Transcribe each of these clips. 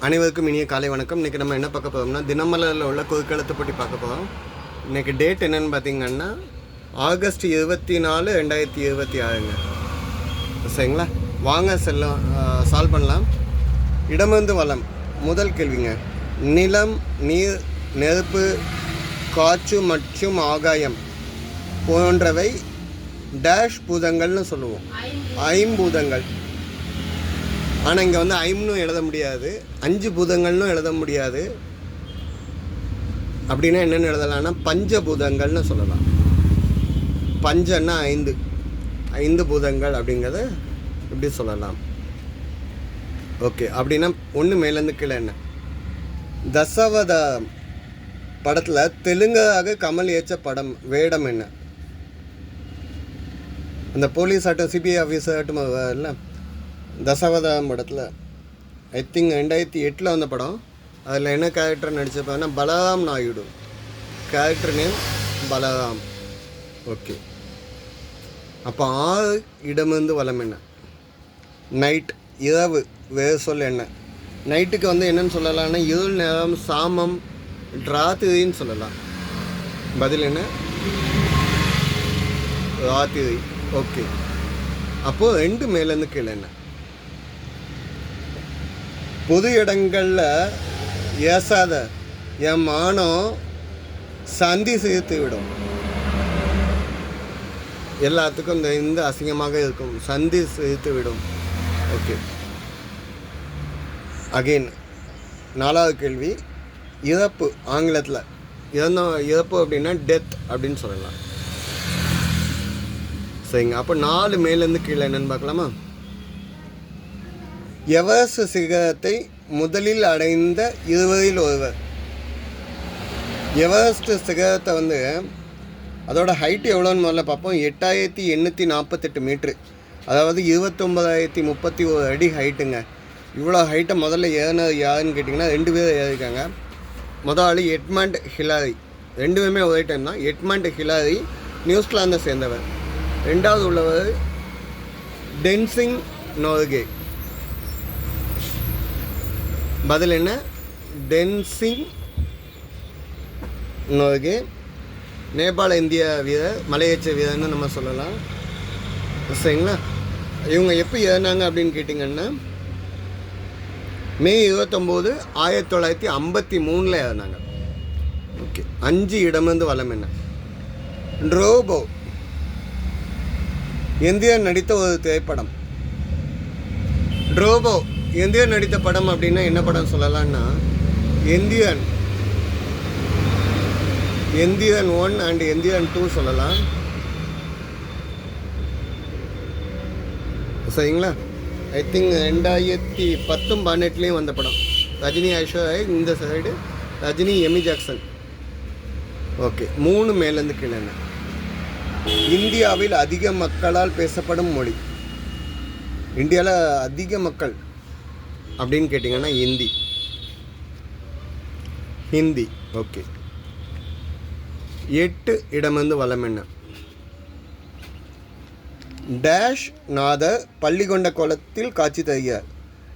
அனைவருக்கும் இனிய காலை வணக்கம். இன்றைக்கி நம்ம என்ன பார்க்க போகிறோம்னா, தினமலரில் உள்ள குறுக்கெழுத்து போட்டி பார்க்க போகிறோம். இன்றைக்கி டேட் என்னென்னு பார்த்திங்கன்னா ஆகஸ்ட் 24, 2026ங்க. சரிங்களா, வாங்க சால்வ் பண்ணலாம். இடமிருந்து வளம். முதல் கேள்விங்க, நிலம், நீர், நெருப்பு, காற்று மற்றும் ஆகாயம் போன்றவை டேஷ் பூதங்கள்னு சொல்லுவோம். ஐம்பூதங்கள். ஆனால் இங்கே வந்து ஐம்னும் எழுத முடியாது, 5 பூதங்கள்னும் எழுத முடியாது. அப்படின்னா என்னென்னு எழுதலாம்னா பஞ்சபூதங்கள்னு சொல்லலாம். பஞ்சன்னா 5 பூதங்கள் அப்படிங்கிறத இப்படி சொல்லலாம். ஓகே, அப்படின்னா ஒன்று மேலேருந்து கீழே என்ன, தசவதாரம் படத்தில் தெலுங்காக கமல் ஏற்ற படம் வேடம் என்ன? அந்த போலீஸ் ஆட்டம் சிபிஐ ஆஃபீஸர் ஆட்டும் இல்லை, தசவதாரம் படத்தில் ஐ திங்க் 2008 வந்த படம். அதில் என்ன கேரக்டர் நடிச்சிருப்பாங்கன்னா Balaram Naidu. Character name Balaram. Okay, அப்போ 6 இடமிருந்து வளம் என்ன? நைட், இரவு. வேறு சொல் என்ன? நைட்டுக்கு வந்து என்னென்னு சொல்லலாம்னா இருள் நேரம், சாமம், ராத்திரின்னு சொல்லலாம். பதில் என்ன? ராத்திரி. ஓகே, அப்போது 2 மேலேருந்து கீழே என்ன? பொது இடங்களில் ஏசாத என் மானம் சந்தி சேர்த்து விடும். எல்லாத்துக்கும் இந்த அசிங்கமாக இருக்கும், சந்தி சேர்த்து விடும். ஓகே, அகெயின் 4வது கேள்வி, இறப்பு. ஆங்கிலத்தில் இறப்பு அப்படின்னா டெத் அப்படின்னு சொல்லலாம். சரிங்க, அப்போ 4 மேலேருந்து கீழே என்னென்னு பார்க்கலாமா? எவரெஸ்ட் சிகரத்தை முதலில் அடைந்த 20 ஒருவர். எவரெஸ்ட் சிகரத்தை வந்து அதோட ஹைட்டு எவ்வளோன்னு முதல்ல பார்ப்போம். 8848 மீட்ரு, அதாவது 29,031 அடி ஹைட்டுங்க. இவ்வளோ ஹைட்டை முதல்ல ஏறினது யாருன்னு கேட்டிங்கன்னா 2 பேர் ஏறிருக்காங்க. முதல் ஆள் எட்மண்ட் ஹிலாரி. 2 பேருமே ஒரே டைம் தான். எட்மண்ட் ஹிலாரி நியூசிலாந்தை சேர்ந்தவர். 2வது உள்ளவர் டென்சிங் நோர்கே. பதில் என்ன? டென்சிங் நோர்கே. நேபாள இந்திய வீரர், மலையேற்ற வீரர்னு நம்ம சொல்லலாம். சரிங்களா, இவங்க எப்போ ஏறினாங்க அப்படின்னு கேட்டிங்கன்னா மே 29, 1953 ஏறினாங்க. ஓகே, 5 இடமிருந்து வளம் என்ன? ரோபோ. இந்தியன் நடித்த ஒரு திரைப்படம். ரோபோ இந்தியன் நடித்த படம் அப்படின்னா என்ன படம் சொல்லலாம்னா எந்தியன் 1 அண்ட் எந்தியன் 2 சொல்லலாம். சரிங்களா, ஐ திங்க் 2010, 2018 வந்த படம். ரஜினி, ஐஸ்வர்யா இந்த side, Rajini, Amy Jackson. Okay, 3 மேலேருந்து கீழே. இந்தியாவில் அதிக மக்களால் பேசப்படும் மொழி. இந்தியாவில் அதிக மக்கள் அப்படின்னு கேட்டிங்கன்னா ஹிந்தி. ஓகே, 8 இடமிருந்து வளம் என்ன? டேஷ் நாதர் பள்ளிகொண்ட கோலத்தில் காட்சி தருகிறார்.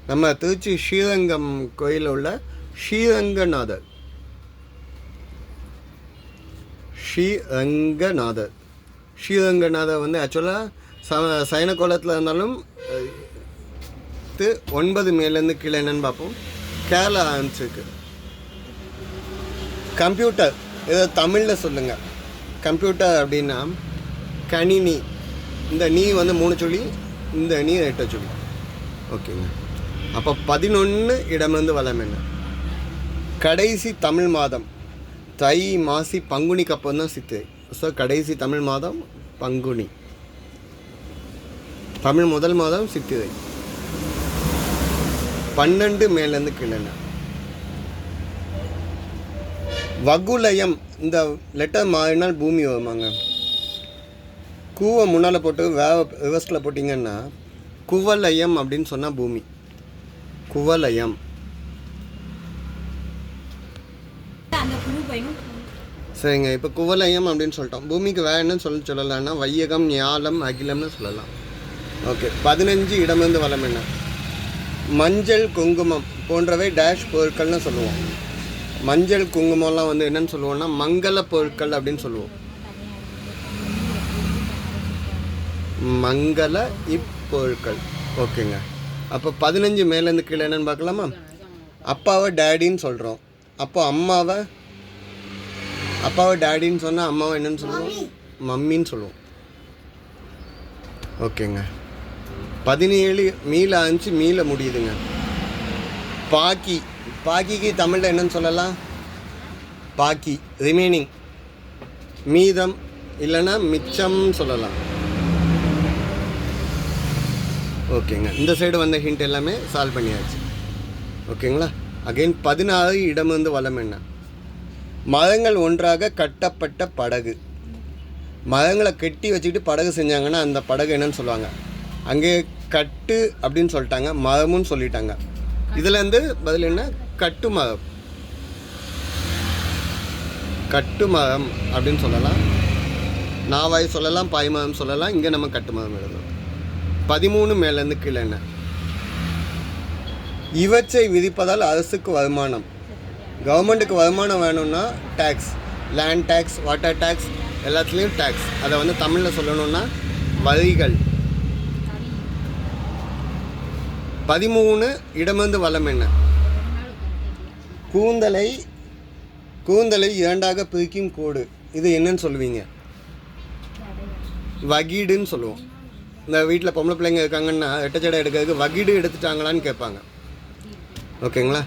நம்ம திருச்சி ஸ்ரீரங்கம் கோயிலில் உள்ள ஸ்ரீரங்கநாதர். ஸ்ரீரங்கநாதர் வந்து ஆக்சுவலாக சயன கோலத்தில் இருந்தாலும் 9 மேலேருந்து கீழே என்னன்னு பார்ப்போம். கேரளா ஆரம்பிச்சிருக்கு. கம்ப்யூட்டர், இதை தமிழில் சொல்லுங்கள். கம்ப்யூட்டர் அப்படின்னா கணினி. இந்த நீ வந்து 3 சொல்லி, இந்த நீ 8 சொல்லி. ஓகேங்க, அப்போ 11 இடமிருந்து வளம் என்ன? கடைசி தமிழ் மாதம் தை, மாசி, பங்குனிக்கு அப்புறம் தான் சித்திரை. ஸோ கடைசி தமிழ் மாதம் பங்குனி. தமிழ் முதல் மாதம் சித்திரை. 12 மேலேருந்து கீழே. வகுலயம். இந்த லெட்டர் மாறினால் பூமி வருமாங்க. கூவை முன்னால் போட்டு ரிவர்ஸில் போட்டிங்கன்னா குவலயம் அப்படின்னு சொன்னால் பூமி. குவலயம். சரிங்க, இப்போ குவலயம் அப்படின்னு சொல்லிட்டோம். பூமிக்கு வேறு என்னன்னு சொல்லலாம்னா வையகம், ஞாலம், அகிலம்னு சொல்லலாம். ஓகே, 15 இடமிருந்து வளம் என்ன? மஞ்சள், குங்குமம் போன்றவை டேஷ் பொருட்கள்னு சொல்லுவோம். மஞ்சள் குங்குமம்லாம் வந்து என்னன்னு சொல்லுவோம்னா மங்கள பொருட்கள் அப்படின்னு சொல்லுவோம். மங்கள இப்பொருட்கள். ஓகேங்க. அப்போ 15 மேலேருந்து கீழே என்னென்னு பார்க்கலாமா? அப்பாவை டேடின்னு சொல்கிறோம். அப்போ அம்மாவை டேடின்னு சொன்னால் அம்மாவை என்னன்னு சொல்லுவோம்? மம்மின்னு சொல்லுவோம். ஓகேங்க. 17 மீல ஆச்சு, மீல முடியுதுங்க. பாக்கி. பாக்கிக்கு தமிழில் என்னன்னு சொல்லலாம்? பாக்கி, ரிமைனிங், மீதம், இல்லைன்னா மிச்சம்னு சொல்லலாம். ஓகேங்க. இந்த சைடு வந்த ஹிண்ட் எல்லாமே சால்வ் பண்ணியாச்சு. ஓகேங்களா? அகைன் 16 இடமிருந்து வலம் என்ன? மரங்கள் ஒன்றாக கட்டப்பட்ட படகு. மரங்களை கட்டி வச்சுக்கிட்டு படகு செஞ்சாங்கன்னா அந்த படகு என்னன்னு சொல்லுவாங்க? அங்கே கட்டு அப்படின்னு சொல்லிட்டாங்க, மரமுன்னு சொல்லிட்டாங்க. இதுலேருந்து பதில் என்ன? கட்டு மரம். கட்டு மரம் அப்படின்னு சொல்லலாம். நாவாய் சொல்லலாம், பாய்மரம் சொல்லலாம். இங்கே நம்ம கட்டு மரம் எழுதுறோம். 13 மேலேருந்து கீழே என்ன? இவற்றை விதிப்பதால் அரசுக்கு வருமானம். கவர்மெண்ட்டுக்கு வருமானம் வேணும்னா tax, land tax, water tax, எல்லாத்துலேயும் டேக்ஸ். அதை வந்து தமிழில் சொல்லணும்னா வரிகள். 13 இடமிருந்து வலம் என்ன? கூந்தலை இரண்டாக பிரிக்கும் கோடு. இது என்னன்னு சொல்லுவீங்க? வகீடுன்னு சொல்லுவோம். இந்த வீட்டில் பொம்பளை பிள்ளைங்க இருக்காங்கன்னா எட்டச்சடை எடுக்கிறதுக்கு வகீடு எடுத்துட்டாங்களான்னு கேட்பாங்க. ஓகேங்களா?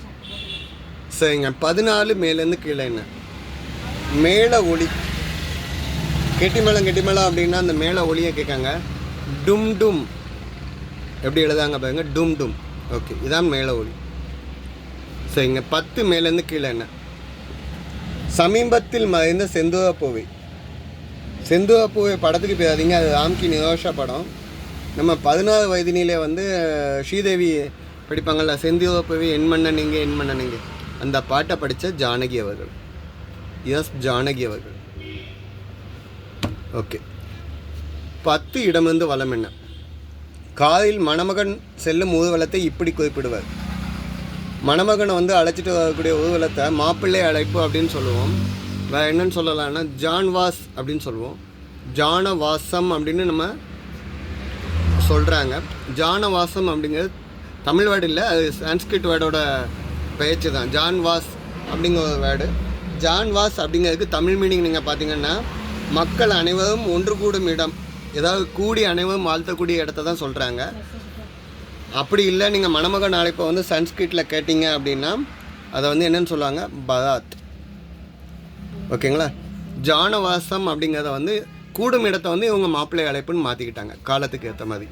சரிங்க. 14 மேலேருந்து கீழே என்ன? மேலே ஒளி. கெட்டிமேளம் அப்படின்னா அந்த மேலே ஒளியை கேட்காங்க. டும் டும் எப்படி எழுதாங்க பாருங்க? டும் டும். ஓகே, இதான் மேலே ஒளி. சரிங்க. 10 மேலேருந்து கீழே என்ன? சமீபத்தில் மறைந்த செந்தூரப்பூவை. செந்தூரப்பூவை படத்துக்கு போயாதீங்க, அது ராம்கி நிரோஷா படம். நம்ம 16 வயதினிலே வந்து ஸ்ரீதேவி படிப்பாங்கள்ல, செந்தூரப்பூவை என் மன்ன நீங்கள், அந்த பாட்டை படித்த ஜானகி அவர்கள். எஸ், ஜானகி அவர்கள். ஓகே. 10 இடமிருந்து வலம் என்ன? காரில் மணமகன் செல்லும் ஊர்வலத்தை இப்படி குறிப்பிடுவார். மணமகனை வந்து அழைச்சிட்டு வரக்கூடிய ஊர்வலத்தை மாப்பிள்ளை அழைப்பு அப்படின்னு சொல்லுவோம். வேறு என்னன்னு சொல்லலாம்னா ஜான்வாஸ் அப்படின்னு சொல்லுவோம். ஜானவாசம் அப்படின்னு நம்ம சொல்கிறாங்க. ஜானவாசம் அப்படிங்கிறது தமிழ் வேர்டு இல்லை, அது சான்ஸ்கிரிட் வேர்டோட பெயர்ச்சி தான். ஜான்வாஸ் அப்படிங்கிற ஒரு வேர்டு. ஜான்வாஸ் அப்படிங்கிறதுக்கு தமிழ் மீனிங் நீங்கள் பார்த்தீங்கன்னா மக்கள் அனைவரும் ஒன்று கூடும் இடம், ஏதாவது கூடி அனைவரும் வாழ்த்தக்கூடிய இடத்த தான் சொல்கிறாங்க. அப்படி இல்லை, நீங்கள் மணமகன் அழைப்பை வந்து சன்ஸ்கிரிட்டில் கேட்டிங்க அப்படின்னா அதை வந்து என்னென்னு சொல்லுவாங்க? பராத். ஓகேங்களா? ஜானவாசம் அப்படிங்கிறத வந்து கூடும் இடத்த வந்து இவங்க மாப்பிள்ளை அழைப்புன்னு மாற்றிக்கிட்டாங்க காலத்துக்கு ஏற்ற மாதிரி.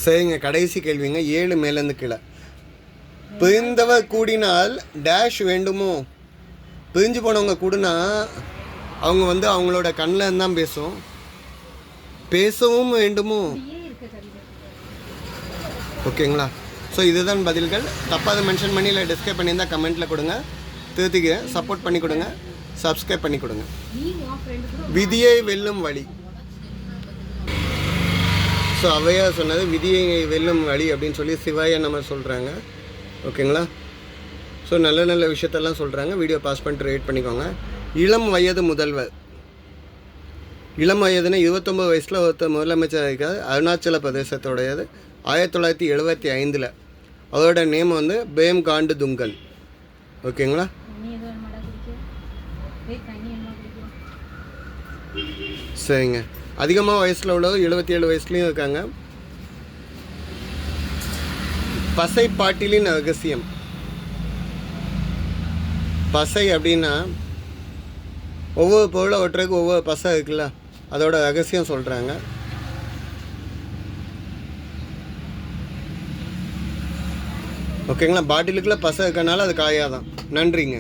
சரிங்க. கடைசி கேள்விங்க. 7 மேலேருந்து கீழே. பிரிந்தவர் கூடினால் டேஷ் வேண்டுமோ? பிரிஞ்சு போனவங்க கூடுனா அவங்க வந்து அவங்களோட கண்ணில் இருந்தான் பேசவும் வேண்டுமோ? ஓகேங்களா? ஸோ இதுதான் பதில்கள். தப்பாக மென்ஷன் பண்ணி இல்லை டிஸ்கிரைப் பண்ணியிருந்தால் கமெண்ட்டில் கொடுங்க, திருத்திக்கிறேன். சப்போர்ட் பண்ணி கொடுங்க, சப்ஸ்கிரைப் பண்ணி கொடுங்க. விதியை வெல்லும் வழி. ஸோ அவையாக சொன்னது விதியை வெல்லும் வழி அப்படின்னு சொல்லி சிவாயை நம்ம சொல்கிறாங்க. ஓகேங்களா? ஸோ நல்ல நல்ல விஷயத்தெல்லாம் சொல்கிறாங்க. வீடியோ பாஸ் பண்ணிட்டு ரேட் பண்ணிக்கோங்க. இளம் வயது முதல்வர். இளம் வயதுன்னு 29 வயசில் ஒருத்தர் முதலமைச்சர் இருக்காது. அருணாச்சல பிரதேசத்தோடையது. 1975. அவரோட நேம் வந்து பேம் காண்டு துங்கல். ஓகேங்களா? சரிங்க. அதிகமாக வயசில் உள்ளவர் 77 வயசுலேயும் இருக்காங்க. பசை பாட்டிலின் ரகசியம். பசை அப்படின்னா ஒவ்வொரு பொருளை ஒட்டுறதுக்கு ஒவ்வொரு பசை இருக்குல்ல, அதோட ரகசியம் சொல்கிறாங்க. ஓகேங்களா? பாட்டிலுக்குள்ளே பசை இருக்கனால அது காயாதான். நன்றிங்க.